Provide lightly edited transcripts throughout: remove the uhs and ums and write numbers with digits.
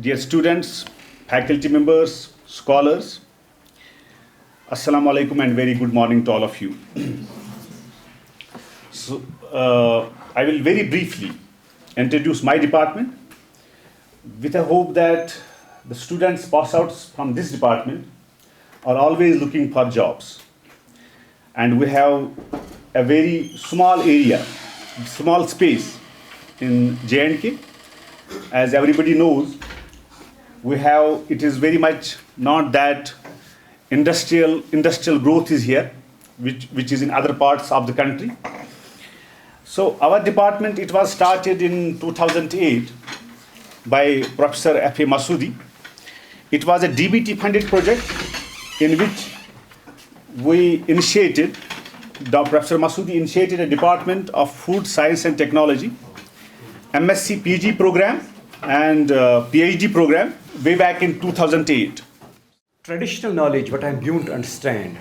Dear students, faculty members, scholars, Assalamu alaikum and very good morning to all of you. So, I will very briefly introduce my department with a hope that the students pass out from this department are always looking for jobs. And we have a very small area, small space in J&K. As everybody knows, it is very much not that industrial growth is here, which is in other parts of the country. So our department, it was started in 2008 by Professor F.A. Masoodi. It was a DBT funded project in which Professor Masoodi initiated a Department of Food Science and Technology, MSc PG program and PhD program way back in 2008. Traditional knowledge, what I'm beginning to understand,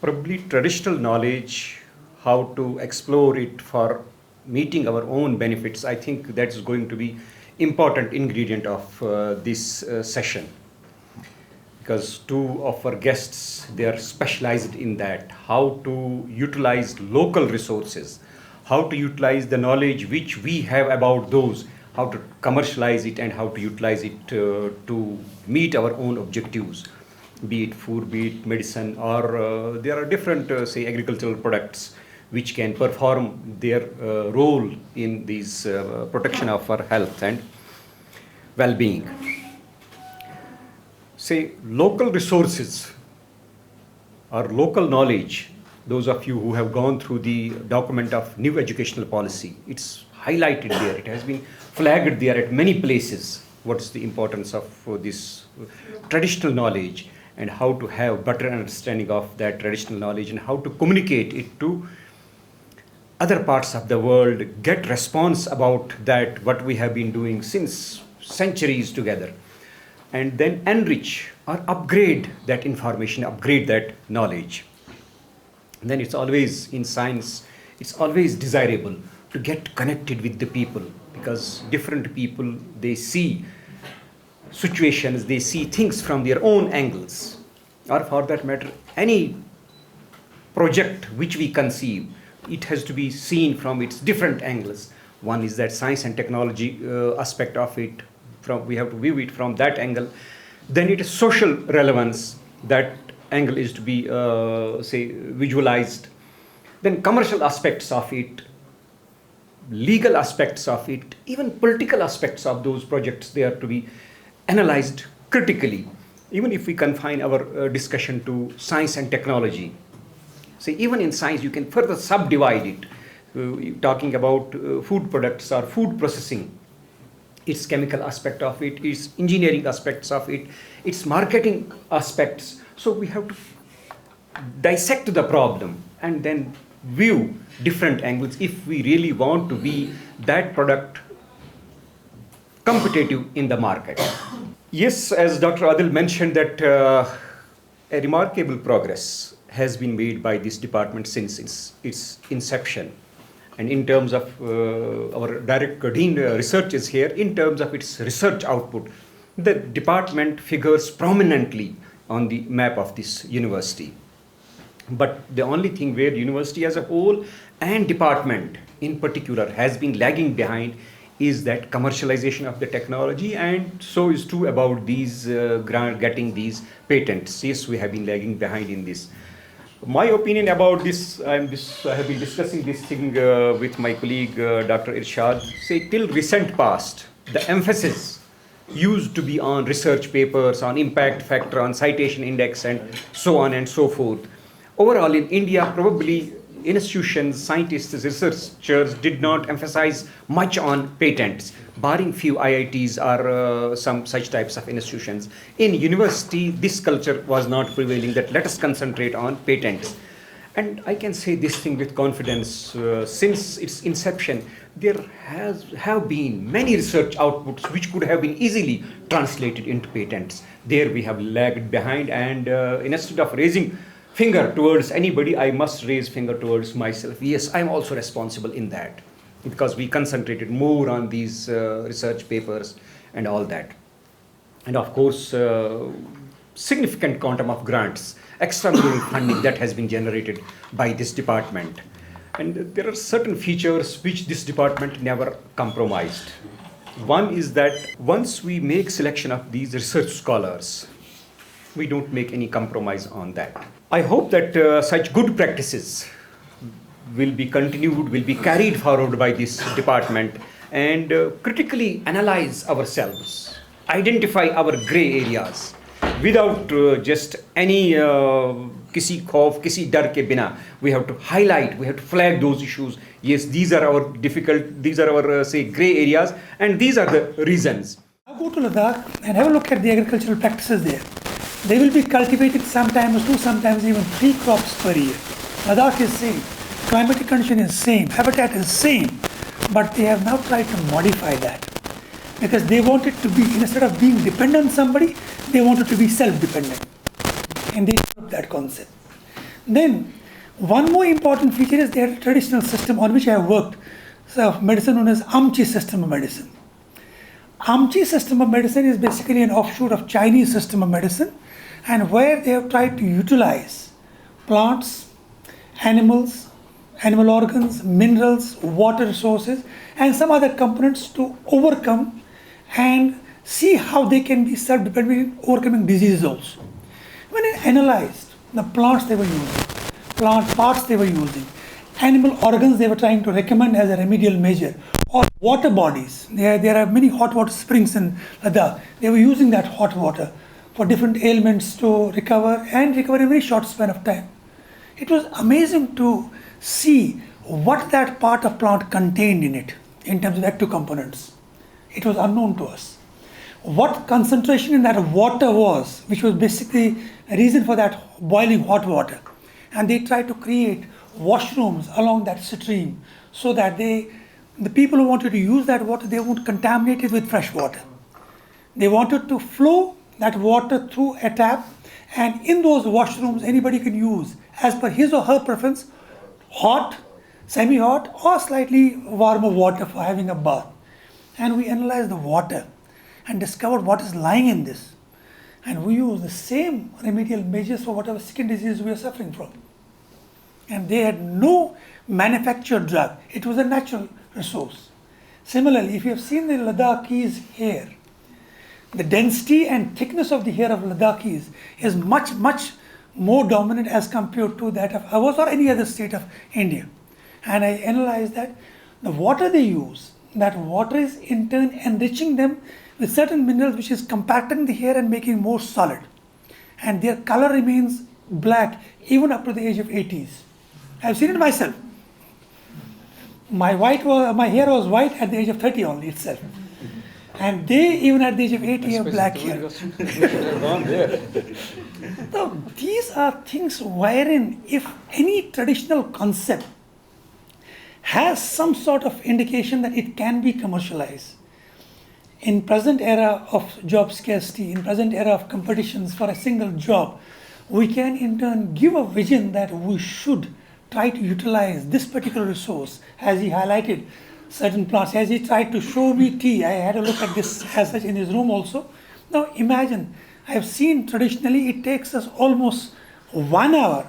probably traditional knowledge, how to explore it for meeting our own benefits, I think that's going to be important ingredient of this session. Because two of our guests, they are specialized in that, how to utilize local resources, how to utilize the knowledge which we have about those, how to commercialize it and how to utilize it to meet our own objectives, be it food, be it medicine, or there are different, say, agricultural products which can perform their role in this protection of our health and well-being. Say, local resources or local knowledge, those of you who have gone through the document of new educational policy, it's highlighted there, it has been flagged there at many places. What's the importance of this traditional knowledge and how to have better understanding of that traditional knowledge and how to communicate it to other parts of the world, get response about that, what we have been doing since centuries together, and then enrich or upgrade that information, upgrade that knowledge. And then it's always in science, it's always desirable to get connected with the people, because different people, they see situations, they see things from their own angles, or for that matter, any project which we conceive, it has to be seen from its different angles. One is that science and technology aspect of it, we have to view it from that angle. Then it is social relevance, that angle is to be, say, visualized. Then commercial aspects of it, legal aspects of it, even political aspects of those projects, they are to be analyzed critically. Even if we confine our discussion to science and technology, say, even in science, you can further subdivide it, talking about food products or food processing, its chemical aspect of it, its engineering aspects of it, its marketing aspects. So we have to dissect the problem and then view different angles if we really want to be that product competitive in the market. Yes, as Dr. Adil mentioned, that a remarkable progress has been made by this department since its inception. And in terms of our Director Dean Research is here, in terms of its research output, the department figures prominently on the map of this university. But the only thing where the university as a whole and department in particular has been lagging behind is that commercialization of the technology, and so is true about these getting these patents. Yes, we have been lagging behind in this. My opinion about this, I have been discussing this thing with my colleague Dr. Irshad. Say, till recent past, the emphasis used to be on research papers, on impact factor, on citation index, and so on and so forth. Overall, in India, probably institutions, scientists, researchers did not emphasize much on patents, barring few IITs or some such types of institutions. In university, this culture was not prevailing, that let us concentrate on patents. And I can say this thing with confidence, since its inception, there have been many research outputs which could have been easily translated into patents. There we have lagged behind, and instead of raising finger towards anybody, I must raise finger towards myself. Yes, I'm also responsible in that, because we concentrated more on these research papers and all that. and of course, significant quantum of grants, extraordinary funding that has been generated by this department. And there are certain features which this department never compromised. One is that once we make selection of these research scholars, we don't make any compromise on that. I hope that such good practices will be continued, will be carried forward by this department, and critically analyze ourselves, identify our gray areas without just any kisi khawf, kisi dar ke bina. We have to highlight, we have to flag those issues. Yes, these are our say gray areas, and these are the reasons. Now go to Ladakh and have a look at the agricultural practices there. They will be cultivating sometimes 2, sometimes even 3 crops per year. Ladakh is same, climatic condition is same, habitat is same, but they have now tried to modify that because they want it to be, instead of being dependent on somebody, they want it to be self-dependent, and they developed that concept. Then one more important feature is they had a traditional system on which I have worked, so medicine known as Amchi system of medicine. Amchi system of medicine is basically an offshoot of Chinese system of medicine, and where they have tried to utilize plants, animals, animal organs, minerals, water resources, and some other components to overcome and see how they can be self-dependent in overcoming diseases also. When I analyzed the plants they were using, plant parts they were using, animal organs they were trying to recommend as a remedial measure, or water bodies. There are many hot water springs in Ladakh. They were using that hot water for different ailments to recover in a very short span of time. It was amazing to see what that part of plant contained in it in terms of active components. It was unknown to us. What concentration in that water was, which was basically a reason for that boiling hot water. And they tried to create washrooms along that stream so that the people who wanted to use that water, they won't contaminate it with fresh water. They wanted to flow that water through a tap, and in those washrooms anybody can use as per his or her preference, hot, semi-hot, or slightly warmer water for having a bath. And we analyzed the water and discovered what is lying in this. And we use the same remedial measures for whatever skin disease we are suffering from. And they had no manufactured drug. It was a natural resource. Similarly, if you have seen the Ladakhis hair, the density and thickness of the hair of Ladakhis is much, much more dominant as compared to that of ours or any other state of India. And I analyzed that the water they use, that water is in turn enriching them with certain minerals which is compacting the hair and making more solid. And their color remains black even up to the age of 80s. I've seen it myself. My hair was white at the age of 30 only itself. And they, even at the age of 80, have black hair. So these are things wherein if any traditional concept has some sort of indication that it can be commercialized, in present era of job scarcity, in present era of competitions for a single job, we can in turn give a vision that we should try to utilize this particular resource, as he highlighted certain plants, as he tried to show me tea. I had a look at this as such in his room also. Now imagine, I have seen traditionally it takes us almost 1 hour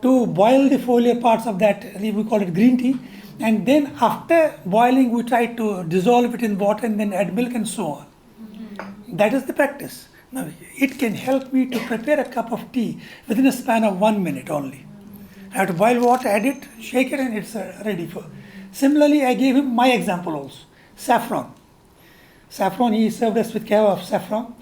to boil the foliar parts of that, we call it green tea, and then after boiling we try to dissolve it in water and then add milk and so on. That is the practice. Now it can help me to prepare a cup of tea within a span of 1 minute only. I have to boil water, add it, shake it, and it's ready for. Similarly, I gave him my example also, saffron. Saffron, he served us with kava of saffron.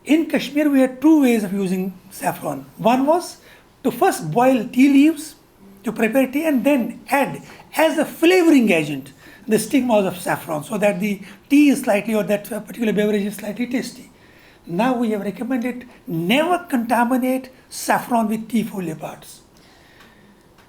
In Kashmir, we had 2 ways of using saffron. One was to first boil tea leaves to prepare tea and then add as a flavoring agent the stigmas of saffron so that the tea is slightly, or that particular beverage is slightly tasty. Now we have recommended never contaminate saffron with tea foliar parts.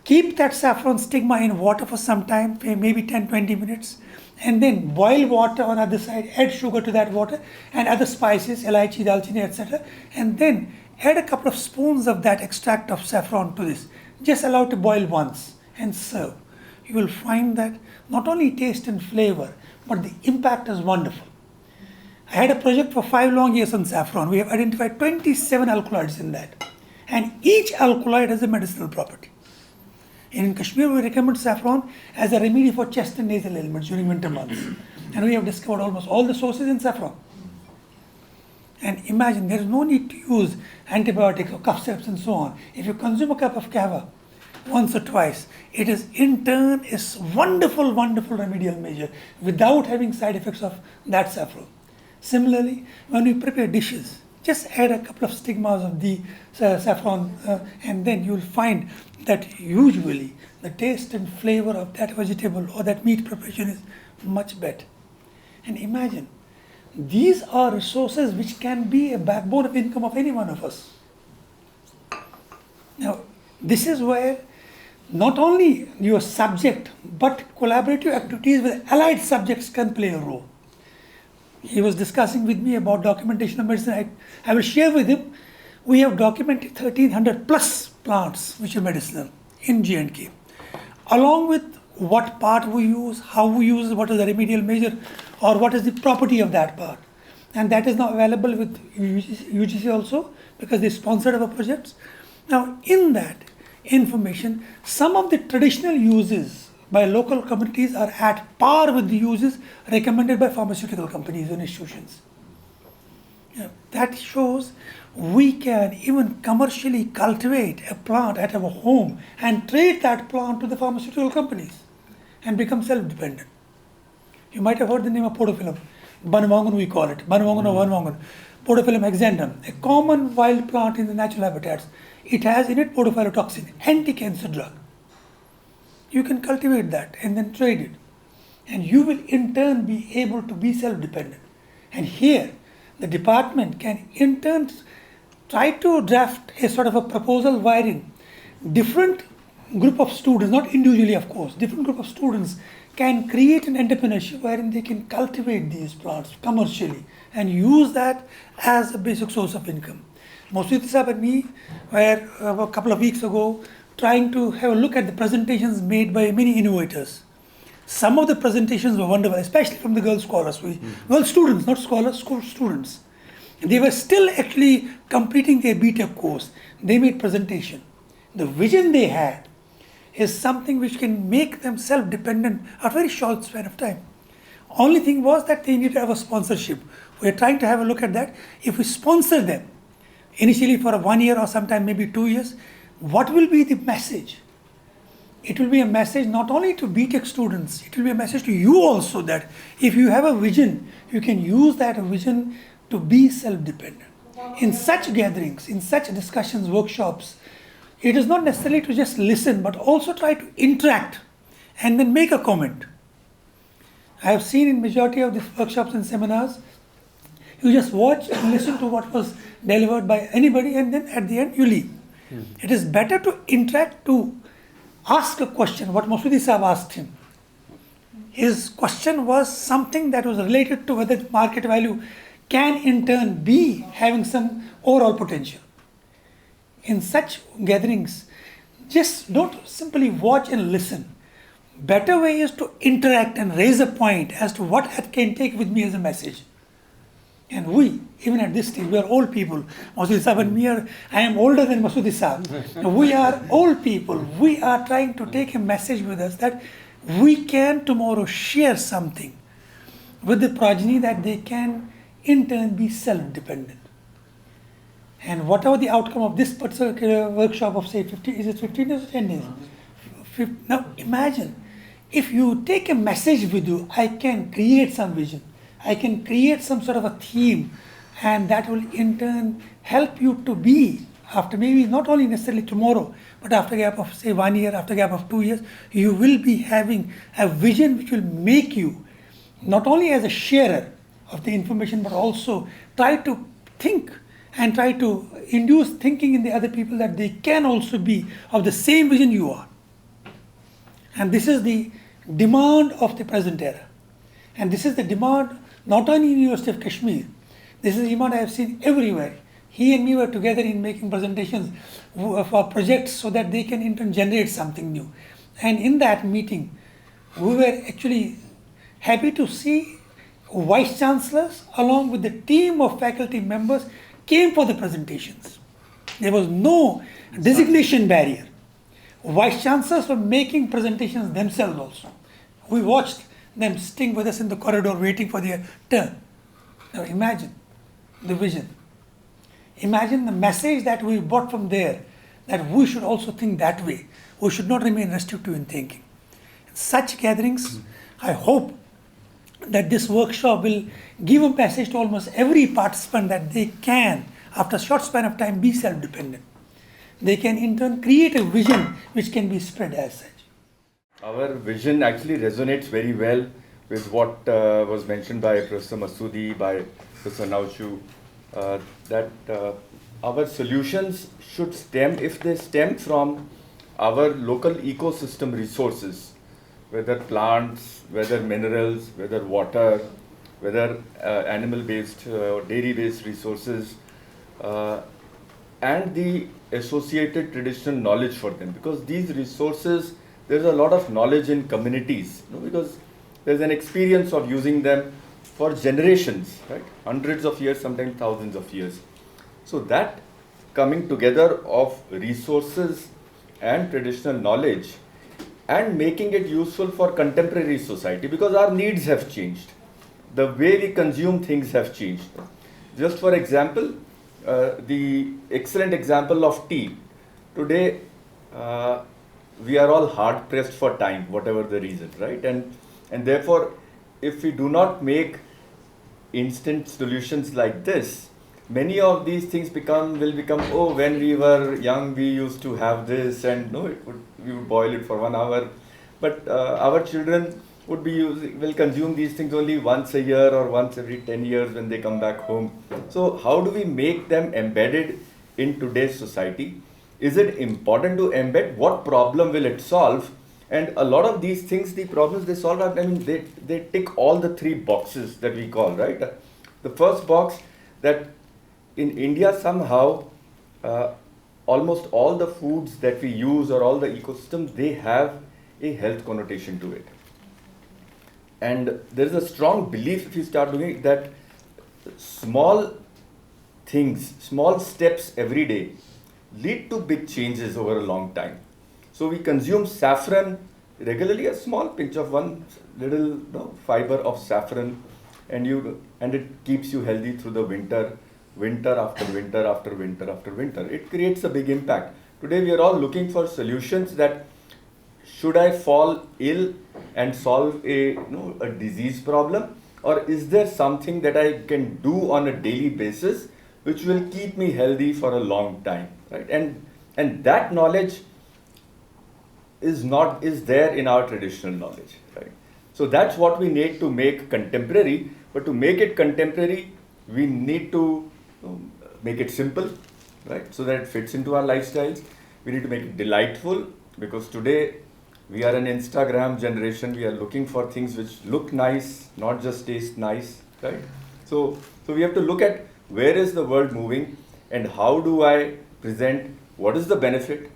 Keep that saffron stigma in water for some time, maybe 10-20 minutes, and then boil water on the other side, add sugar to that water and other spices, elaichi, dalchini, etc. And then add a couple of spoons of that extract of saffron to this. Just allow it to boil once and serve. You will find that not only taste and flavor, but the impact is wonderful. I had a project for 5 long years on saffron. We have identified 27 alkaloids in that. And each alkaloid has a medicinal property. In Kashmir, we recommend saffron as a remedy for chest and nasal ailments during winter months. And we have discovered almost all the sources in saffron. And imagine, there is no need to use antibiotics or cough syrups and so on. If you consume a cup of kava once or twice, it is in turn a wonderful, wonderful remedial measure without having side effects of that saffron. Similarly, when we prepare dishes, just add a couple of stigmas of the saffron and then you will find that usually the taste and flavor of that vegetable or that meat preparation is much better. And imagine, these are resources which can be a backbone of income of any one of us. Now, this is where not only your subject, but collaborative activities with allied subjects can play a role. He was discussing with me about documentation of medicine. I will share with him, we have documented 1300 plus plants which are medicinal in J&K, along with what part we use, how we use, what is the remedial measure, or what is the property of that part. And that is now available with UGC also, because they sponsored our projects. Now, in that information, some of the traditional uses by local communities are at par with the uses recommended by pharmaceutical companies and institutions. That shows we can even commercially cultivate a plant at our home and trade that plant to the pharmaceutical companies and become self-dependent. You might have heard the name of podophyllum. Banwangan we call it, Banwangan or Vanwangan. Podophyllum exandum, a common wild plant in the natural habitats. It has in it podophyllatoxin, anti-cancer drug. You can cultivate that and then trade it. And you will in turn be able to be self-dependent. And here, the department can in turn try to draft a sort of a proposal wherein different group of students, not individually of course, different group of students can create an entrepreneurship wherein they can cultivate these plants commercially and use that as a basic source of income. Masudi Sahab and me were a couple of weeks ago trying to have a look at the presentations made by many innovators. Some of the presentations were wonderful, especially from the girl scholars. Well, students, not scholars, students. They were still actually completing their BTech course. They made presentation. The vision they had is something which can make them self-dependent at a very short span of time. Only thing was that they need to have a sponsorship. We are trying to have a look at that. If we sponsor them, initially for 1 year or sometime maybe 2 years, what will be the message? It will be a message not only to BTech students, it will be a message to you also that if you have a vision, you can use that vision to be self-dependent. In such gatherings, in such discussions, workshops, it is not necessarily to just listen, but also try to interact and then make a comment. I have seen in majority of these workshops and seminars, you just watch and listen to what was delivered by anybody and then at the end you leave. It is better to interact, to ask a question, what Masudi Sahab asked him. His question was something that was related to whether market value can in turn be having some overall potential. In such gatherings, just don't simply watch and listen. Better way is to interact and raise a point as to what I can take with me as a message. And we, even at this stage, we are old people. Masudi Sahab and me I am older than Masudi Sahab. We are old people. We are trying to take a message with us that we can tomorrow share something with the progeny that they can in turn be self-dependent. And whatever the outcome of this particular workshop of say 15, is it 15 days or 10 days? Now imagine, if you take a message with you, I can create some vision. I can create some sort of a theme, and that will in turn help you to be, after maybe not only necessarily tomorrow, but after a gap of say 1 year, after a gap of 2 years, you will be having a vision which will make you not only as a sharer of the information, but also try to think and try to induce thinking in the other people that they can also be of the same vision you are. And this is the demand of the present era. And this is the demand not only in University of Kashmir, this is the demand I have seen everywhere. He and me were together in making presentations for projects so that they can in turn generate something new. And in that meeting, we were actually happy to see Vice chancellors, along with the team of faculty members, came for the presentations. There was no designation barrier. Vice chancellors were making presentations themselves also. We watched them sitting with us in the corridor waiting for their turn. Now imagine the vision. Imagine the message that we brought from there, that we should also think that way. We should not remain restrictive in thinking. Such gatherings, I hope that this workshop will give a message to almost every participant that they can, after a short span of time, be self-dependent. They can in turn create a vision which can be spread as such. Our vision actually resonates very well with what was mentioned by Professor Masoodi, by Professor Nauchu, that our solutions should stem, if they stem from our local ecosystem resources, whether plants, whether minerals, whether water, whether animal-based or dairy-based resources, and the associated traditional knowledge for them. Because these resources, there's a lot of knowledge in communities, because there's an experience of using them for generations, right? Hundreds of years, sometimes thousands of years. So that coming together of resources and traditional knowledge and making it useful for contemporary society, because our needs have changed. The way we consume things have changed. Just for example, the excellent example of tea. Today, we are all hard pressed for time, whatever the reason, right? And therefore, if we do not make instant solutions like this, many of these things will become, oh, when we were young, we used to have this, and no, we would boil it for 1 hour. But our children will consume these things only once a year or once every 10 years when they come back home. So how do we make them embedded in today's society? Is it important to embed? What problem will it solve? And a lot of these things, the problems they solve, I mean, they tick all the 3 boxes that we call, right? The first box, that in India somehow, almost all the foods that we use or all the ecosystems, they have a health connotation to it. And there is a strong belief, if you start doing it, that small things, small steps every day lead to big changes over a long time. So we consume saffron regularly, a small pinch of one little fiber of saffron, and it keeps you healthy through the winter after winter after winter after winter. It creates a big impact. Today we are all looking for solutions that, should I fall ill and solve a disease problem, or is there something that I can do on a daily basis which will keep me healthy for a long time, right? And that knowledge is there in our traditional knowledge, right? So that's what we need to make contemporary. But to make it contemporary, we need to make it simple, right? So that it fits into our lifestyles. We need to make it delightful, because today we are an Instagram generation. We are looking for things which look nice, not just taste nice, right? So we have to look at where is the world moving, and how do I present, what is the benefit,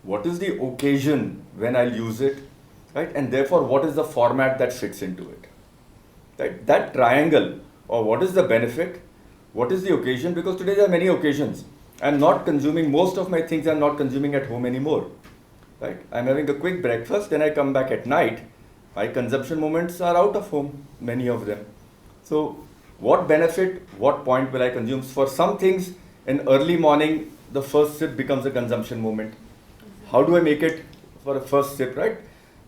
what is the occasion when I'll use it, right? And therefore, what is the format that fits into it, right? That triangle, or what is the benefit, what is the occasion, because today there are many occasions. I'm not consuming, most of my things I'm not consuming at home anymore, right? I'm having a quick breakfast, then I come back at night. My consumption moments are out of home, many of them. So what benefit, what point will I consume? For some things, in early morning, the first sip becomes a consumption moment. How do I make it for a first sip, right?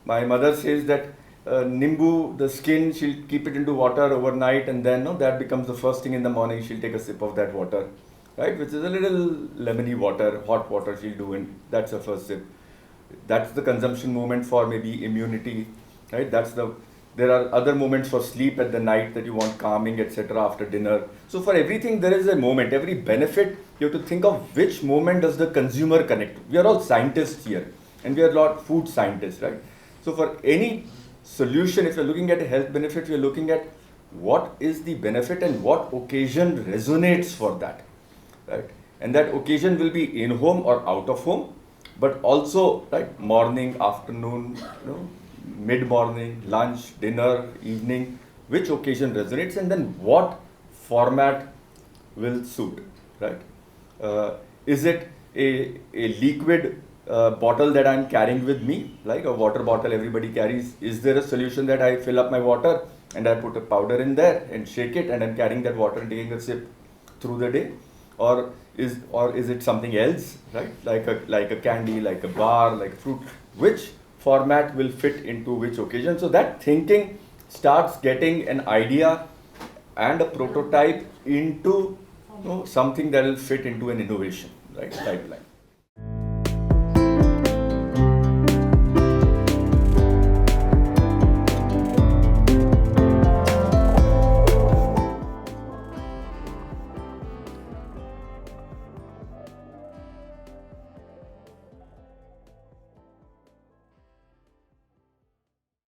My mother says that nimbu, the skin, she'll keep it into water overnight, and then that becomes the first thing in the morning. She'll take a sip of that water, right? Which is a little lemony water, hot water she'll do, and that's her first sip. That's the consumption moment for maybe immunity, right? There are other moments for sleep at the night that you want calming, etc. after dinner. So for everything, there is a moment. Every benefit, you have to think of which moment does the consumer connect. We are all scientists here, and we are not food scientists, right? So for any solution, if you're looking at a health benefit, we're looking at what is the benefit and what occasion resonates for that, right? And that occasion will be in home or out of home, but also, right, morning, afternoon, mid-morning, lunch, dinner, evening, which occasion resonates, and then what format will suit, right? Is it a liquid bottle that I'm carrying with me, like a water bottle everybody carries? Is there a solution that I fill up my water and I put a powder in there and shake it and I'm carrying that water and taking a sip through the day? Or is it something else, right? Like a candy, like a bar, like fruit? Which format will fit into which occasion? So that thinking starts getting an idea and a prototype into something that will fit into an innovation, right, pipeline.